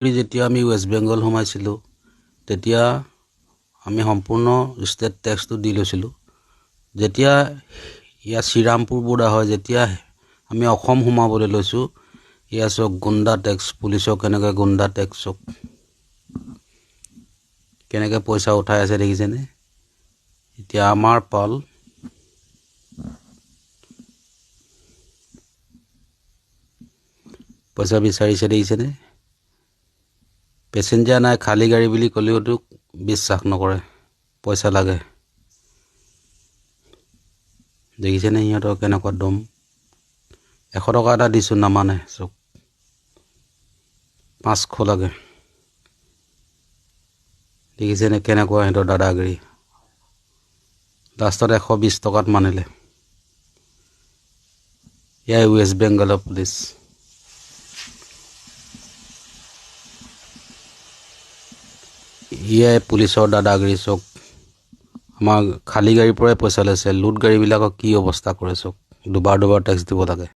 যেতিয়া আমি ৱেষ্ট বেংগল সোমাইছিলোঁ তেতিয়া আমি সম্পূৰ্ণ ষ্টেট টেক্সটো দি লৈছিলোঁ। যেতিয়া ইয়াত শ্ৰীৰামপুৰ বৰ্ডাৰ হয়, যেতিয়া আমি অসম সোমাবলৈ লৈছোঁ, ইয়াত চাওক গুণ্ডা টেক্স, পুলিচক কেনেকৈ গুণ্ডা টেক্সক কেনেকৈ পইচা উঠাই আছে দেখিছেনে। এতিয়া আমাৰ পাল পইচা বিচাৰিছে দেখিছেনে। পেচেঞ্জাৰ নাই, খালী গাড়ী বুলি ক'লেওতো বিশ্বাস নকৰে, পইচা লাগে। দেখিছেনে সিহঁতৰ কেনেকুৱা দম। 100 টকা এটা দিছোঁ নামানে, চব 500 লাগে। দেখিছেনে কেনেকুৱা সিহঁতৰ দাদাগিৰি। লাষ্টত 120 টকাত মানিলে। এয়াই ৱেষ্ট বেংগলৰ পুলিচ। এয়াই পুলিচৰ দাদাগিৰি চওক। আমাৰ খালী গাড়ীৰ পৰাই পইচা লৈছে, লুট গাড়ীবিলাকক কি অৱস্থা কৰে চওক। দুবাৰ টেক্স দিব লাগে।